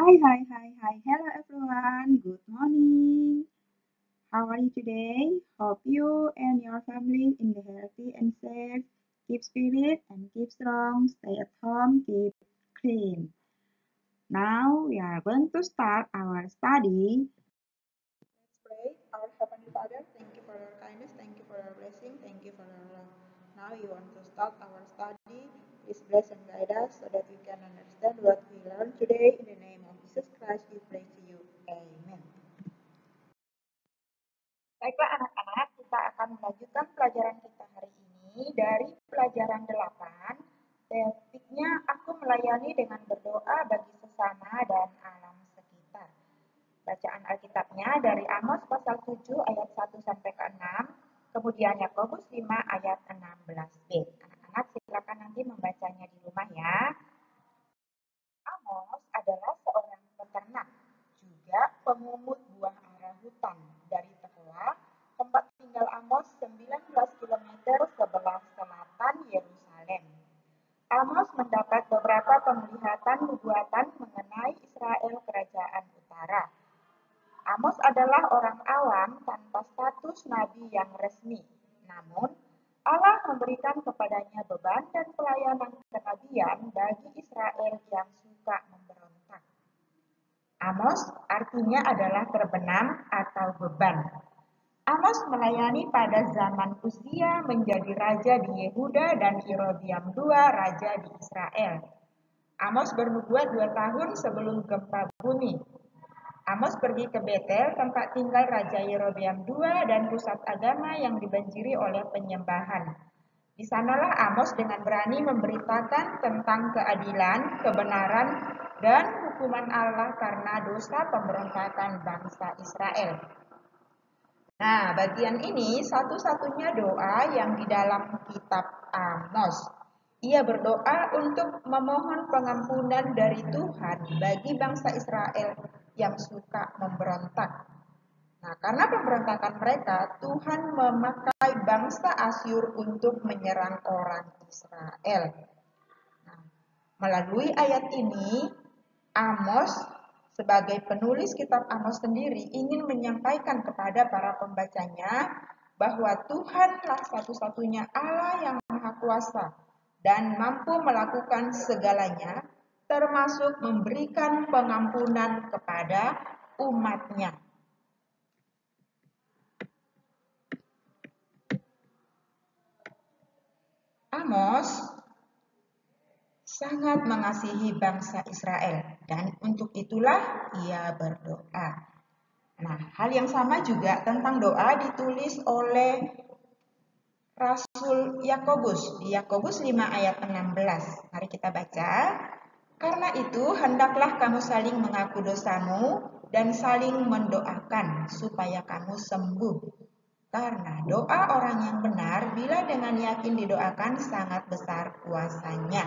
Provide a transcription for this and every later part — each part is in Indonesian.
Hi. Hello everyone. Good morning. How are you today? Hope you and your family in the healthy and safe. Keep spirit and keep strong. Stay at home. Keep clean. Now we are going to start our study. Let's pray. Our Heavenly Father, thank you for your kindness. Thank you for your blessing. Thank you for your love. Now we want to start our study. Please bless and guide us so that we can understand what we learn today. In the name of Jesus Christ, we pray to you. Amen. Baiklah anak-anak, kita akan melanjutkan pelajaran kita hari ini dari pelajaran 8. Topiknya aku melayani dengan berdoa bagi sesama dan alam sekitar. Bacaan Alkitabnya dari Amos pasal 7 ayat 1 sampai ke 6, kemudian Yakobus 5 ayat 16b. Anak-anak silakan nanti membacanya di rumah ya. Amos adalah seorang peternak, juga pemungut buah ara hutan dari Tekoa, tempat tinggal Amos 19 km sebelah selatan Yerusalem. Amos mendapat beberapa penglihatan nubuatan mengenai Israel kerajaan utara. Amos adalah orang awam tanpa status nabi yang resmi. Namun, Allah memberikan kepadanya beban dan pelayanan kenabian bagi Israel yang suka memberontak. Amos artinya adalah terbenam atau beban. Amos melayani pada zaman Uzia menjadi raja di Yehuda dan Yerobeam II raja di Israel. Amos bernubuat 2 tahun sebelum gempa bumi. Amos pergi ke Betel, tempat tinggal Raja Yerobeam II dan pusat agama yang dibanjiri oleh penyembahan. Di sanalah Amos dengan berani memberitakan tentang keadilan, kebenaran, dan hukuman Allah karena dosa pemberontakan bangsa Israel. Nah, bagian ini satu-satunya doa yang di dalam kitab Amos. Ia berdoa untuk memohon pengampunan dari Tuhan bagi bangsa Israel yang suka memberontak. Nah, karena pemberontakan mereka, Tuhan memakai bangsa Asyur untuk menyerang orang Israel. Nah, melalui ayat ini, Amos sebagai penulis kitab Amos sendiri ingin menyampaikan kepada para pembacanya bahwa Tuhanlah satu-satunya Allah yang Maha Kuasa dan mampu melakukan segalanya, termasuk memberikan pengampunan kepada umatnya. Amos sangat mengasihi bangsa Israel dan untuk itulah ia berdoa. Nah, hal yang sama juga tentang doa ditulis oleh Rasul Yakobus di Yakobus 5 ayat 16. Mari kita baca. Karena itu, hendaklah kamu saling mengaku dosamu dan saling mendoakan supaya kamu sembuh. Karena doa orang yang benar bila dengan yakin didoakan sangat besar kuasanya.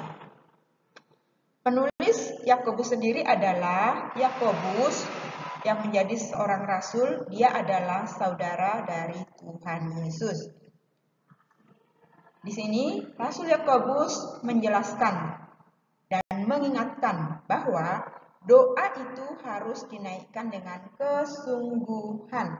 Penulis Yakobus sendiri adalah Yakobus yang menjadi seorang rasul. Dia adalah saudara dari Tuhan Yesus. Di sini Rasul Yakobus menjelaskan dan mengingatkan bahwa doa itu harus dinaikkan dengan kesungguhan.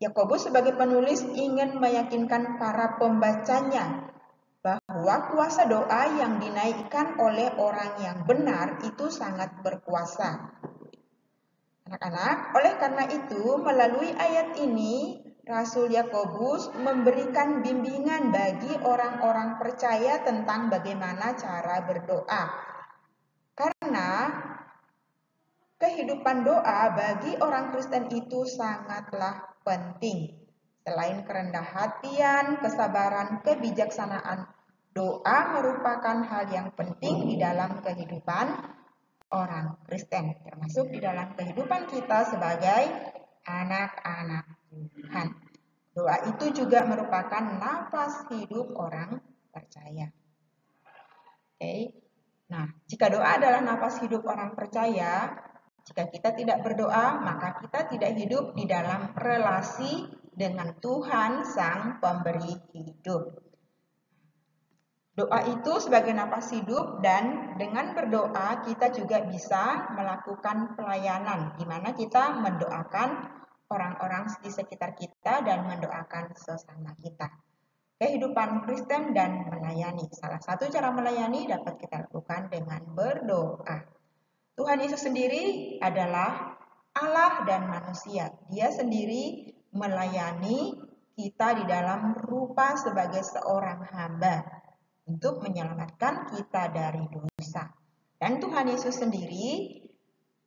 Yakobus sebagai penulis ingin meyakinkan para pembacanya bahwa kuasa doa yang dinaikkan oleh orang yang benar itu sangat berkuasa. Anak-anak, oleh karena itu melalui ayat ini Rasul Yakobus memberikan bimbingan bagi orang-orang percaya tentang bagaimana cara berdoa. Karena kehidupan doa bagi orang Kristen itu sangatlah penting. Selain kerendah hatian, kesabaran, kebijaksanaan, doa merupakan hal yang penting di dalam kehidupan orang Kristen, termasuk di dalam kehidupan kita sebagai anak-anak Tuhan. Doa itu juga merupakan nafas hidup orang percaya. Oke. Nah, jika doa adalah nafas hidup orang percaya, jika kita tidak berdoa, maka kita tidak hidup di dalam relasi dengan Tuhan Sang Pemberi hidup. Doa itu sebagai napas hidup dan dengan berdoa kita juga bisa melakukan pelayanan di mana kita mendoakan orang-orang di sekitar kita dan mendoakan sesama kita. Kehidupan Kristen dan melayani. Salah satu cara melayani dapat kita lakukan dengan berdoa. Tuhan Yesus sendiri adalah Allah dan manusia. Dia sendiri melayani kita di dalam rupa sebagai seorang hamba untuk menyelamatkan kita dari dosa. Dan Tuhan Yesus sendiri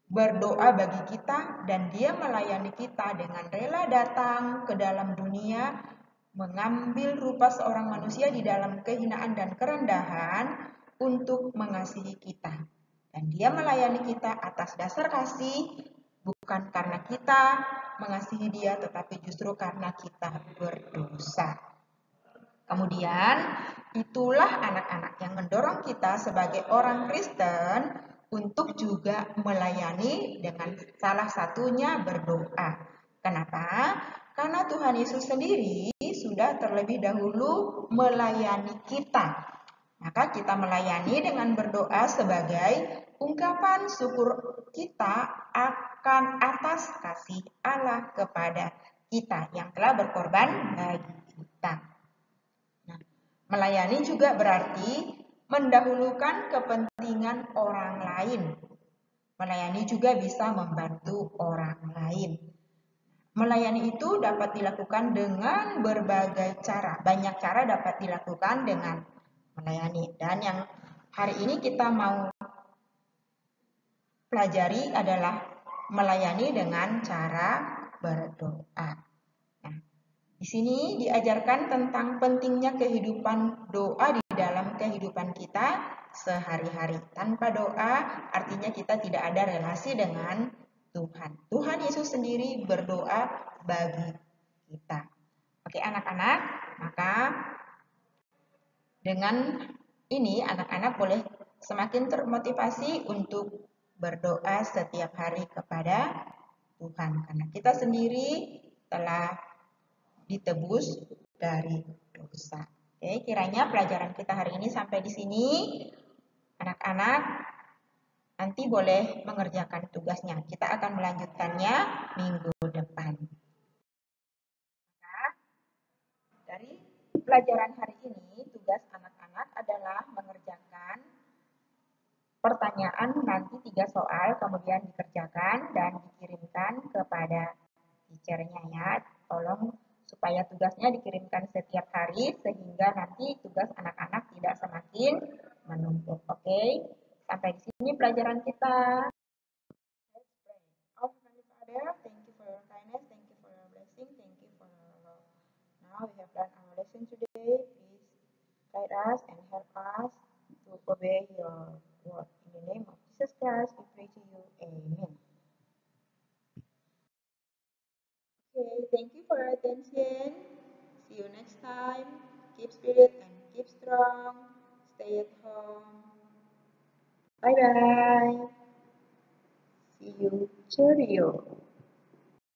berdoa bagi kita dan dia melayani kita dengan rela datang ke dalam dunia, mengambil rupa seorang manusia di dalam kehinaan dan kerendahan untuk mengasihi kita. Dan dia melayani kita atas dasar kasih, bukan karena kita mengasihi dia, tetapi justru karena kita berdosa. Kemudian, itulah anak-anak yang mendorong kita sebagai orang Kristen untuk juga melayani dengan salah satunya berdoa. Kenapa? Karena Tuhan Yesus sendiri sudah terlebih dahulu melayani kita. Maka kita melayani dengan berdoa sebagai ungkapan syukur kita akan atas kasih Allah kepada kita yang telah berkorban bagi kita. Melayani juga berarti mendahulukan kepentingan orang lain. Melayani juga bisa membantu orang lain. Melayani itu dapat dilakukan dengan berbagai cara. Banyak cara dapat dilakukan dengan melayani. Dan yang hari ini kita mau pelajari adalah melayani dengan cara berdoa. Di sini diajarkan tentang pentingnya kehidupan doa di dalam kehidupan kita sehari-hari. Tanpa doa artinya kita tidak ada relasi dengan Tuhan. Tuhan Yesus sendiri berdoa bagi kita. Oke anak-anak, maka dengan ini anak-anak boleh semakin termotivasi untuk berdoa setiap hari kepada Tuhan. Karena kita sendiri telah ditebus dari dosa. Oke, kiranya pelajaran kita hari ini sampai di sini. Anak-anak nanti boleh mengerjakan tugasnya. Kita akan melanjutkannya minggu depan. Nah, dari pelajaran hari ini, tugas anak-anak adalah mengerjakan pertanyaan nanti 3 soal, kemudian dikerjakan dan dikirimkan kepada teachernya ya. Tolong supaya tugasnya dikirimkan setiap hari sehingga nanti tugas anak-anak tidak semakin menumpuk. Oke, sampai di sini pelajaran kita. Our Heavenly Father, thank you for your kindness, thank you for your blessing, thank you for your love. Now we have done our lesson today. Please guide us and help us to obey your word. In the name of Jesus Christ, we pray to you. Amen. Okay, thank you for your attention. See you next time. Keep spirit and keep strong. Stay at home. Bye bye. See you. Cheerio.